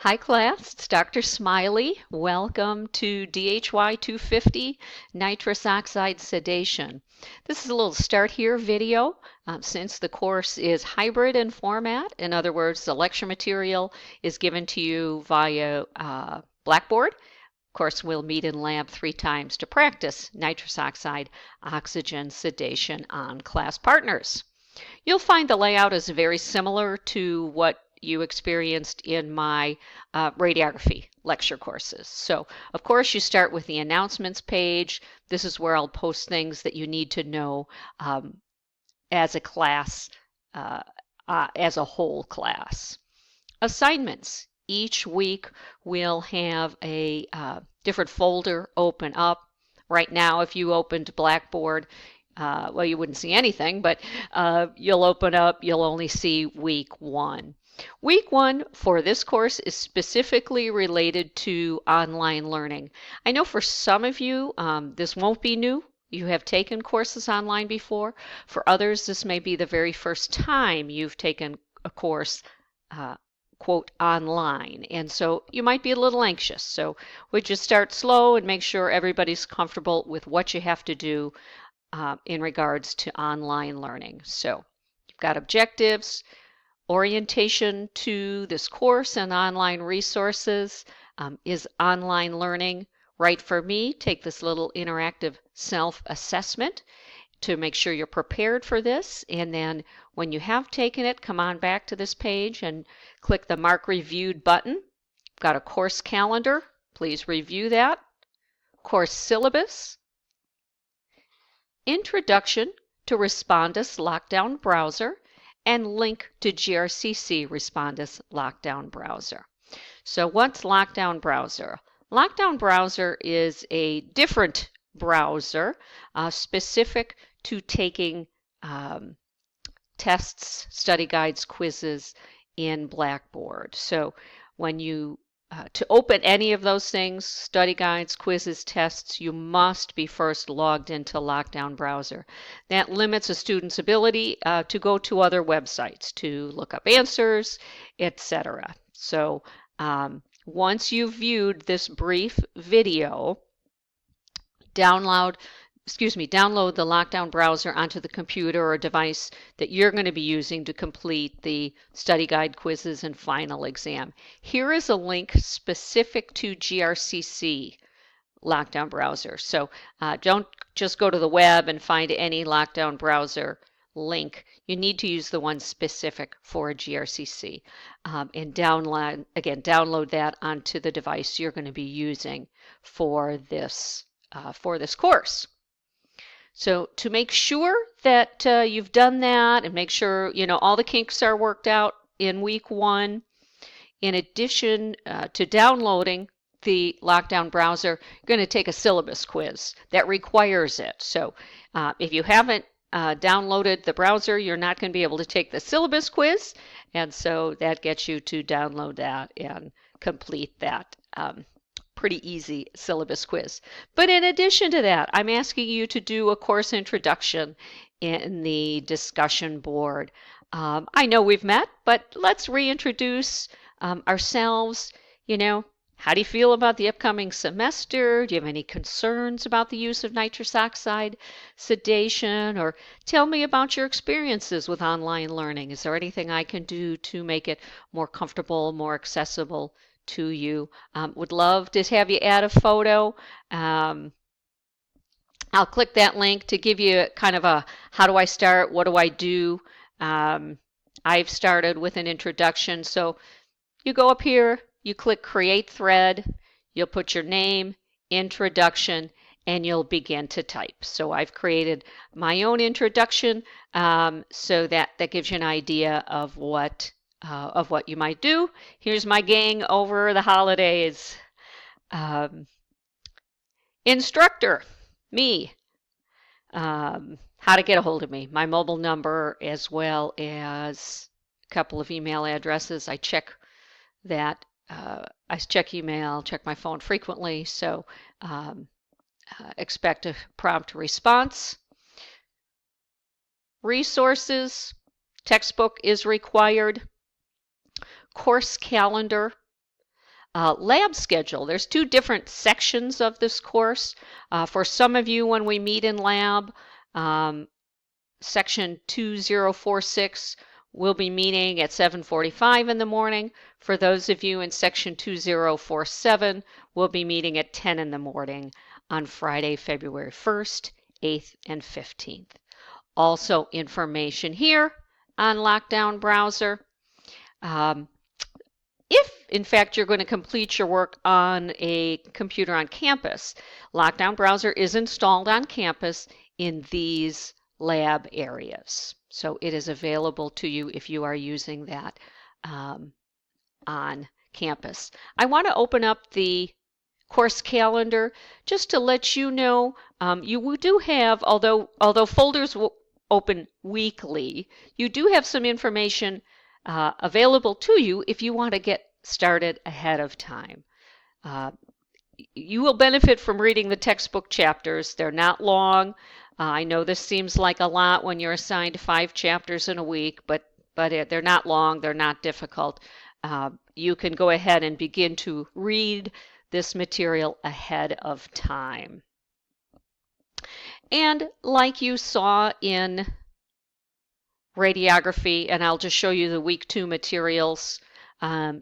Hi class, it's Dr. Smiley. Welcome to DHY250 nitrous oxide sedation. This is a little start here video since the course is hybrid in format. In other words, the lecture material is given to you via Blackboard. Of course, we'll meet in lab 3 times to practice nitrous oxide oxygen sedation on class partners. You'll find the layout is very similar to what you experienced in my radiography lecture courses. So, of course, you start with the announcements page. This is where I'll post things that you need to know as a class, as a whole class. Assignments. Each week we'll have a different folder open up. Right now, if you opened Blackboard, well, you wouldn't see anything, but you'll open up, you'll only see week 1. Week 1 for this course is specifically related to online learning. I know for some of you, this won't be new. You have taken courses online before. For others, this may be the very first time you've taken a course quote online, and so you might be a little anxious. So we just start slow and make sure everybody's comfortable with what you have to do in regards to online learning. So you've got objectives, orientation to this course and online resources. Is online learning right for me? Take this little interactive self-assessment to make sure you're prepared for this, and then when you have taken it, come on back to this page and click the Mark Reviewed button. Got a course calendar, please review that. Course syllabus, introduction to Respondus Lockdown Browser, and link to GRCC Respondus Lockdown Browser. So what's Lockdown Browser? Lockdown Browser is a different browser specific to taking tests, study guides, quizzes in Blackboard. So when you to open any of those things, study guides, quizzes, tests, you must be first logged into Lockdown Browser. That limits a student's ability to go to other websites, to look up answers, etc. So once you've viewed this brief video, download the Lockdown Browser onto the computer or device that you're going to be using to complete the study guide, quizzes, and final exam. Here is a link specific to GRCC Lockdown Browser. So don't just go to the web and find any Lockdown Browser link. You need to use the one specific for a GRCC and download that onto the device you're going to be using for this course. So to make sure that you've done that and make sure all the kinks are worked out in week 1, in addition to downloading the Lockdown Browser, you're going to take a syllabus quiz that requires it. So if you haven't downloaded the browser, you're not going to be able to take the syllabus quiz, and so that gets you to download that and complete that pretty easy syllabus quiz. But in addition to that, I'm asking you to do a course introduction in the discussion board. I know we've met, but let's reintroduce ourselves. How do you feel about the upcoming semester? Do you have any concerns about the use of nitrous oxide sedation? Or tell me about your experiences with online learning. Is there anything I can do to make it more comfortable, more accessible to you? Would love to have you add a photo. I'll click that link to give you kind of a how do I start, what do I do. I've started with an introduction, so you go up here, you click Create Thread, you'll put your name, introduction, and you'll begin to type. So I've created my own introduction, so that gives you an idea of what you might do. Here's my gang over the holidays. Instructor, me. How to get a hold of me, my mobile number, as well as a couple of email addresses. I check that. I check email, check my phone frequently, so expect a prompt response. Resources, textbook is required. Course calendar, lab schedule. There's two different sections of this course. For some of you, when we meet in lab, section 2046 will be meeting at 7:45 in the morning. For those of you in section 2047, we'll be meeting at 10 in the morning on Friday, February 1st, 8th, and 15th. Also information here on Lockdown Browser. If, in fact, you're going to complete your work on a computer on campus, Lockdown Browser is installed on campus in these lab areas. So it is available to you if you are using that on campus. I want to open up the course calendar just to let you know you do have, although folders will open weekly, you do have some information available to you if you want to get started ahead of time. You will benefit from reading the textbook chapters. They're not long. I know this seems like a lot when you're assigned 5 chapters in a week, but they're not long, they're not difficult. You can go ahead and begin to read this material ahead of time. And like you saw in radiography, and I'll just show you the week 2 materials,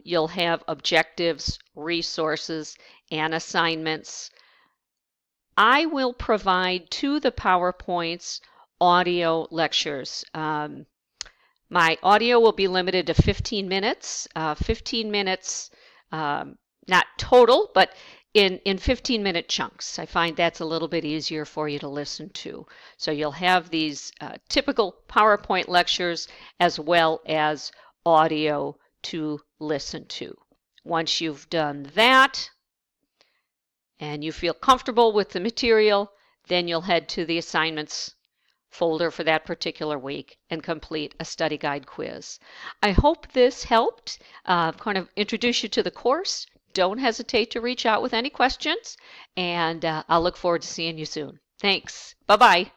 you'll have objectives, resources, and assignments. I will provide to the PowerPoints audio lectures. My audio will be limited to 15 minutes. 15 minutes, not total, but in 15-minute chunks. I find that's a little bit easier for you to listen to. So you'll have these typical PowerPoint lectures as well as audio to listen to. Once you've done that, and you feel comfortable with the material, then you'll head to the assignments folder for that particular week and complete a study guide quiz. I hope this helped kind of introduce you to the course. Don't hesitate to reach out with any questions, and I'll look forward to seeing you soon. Thanks. Bye-bye.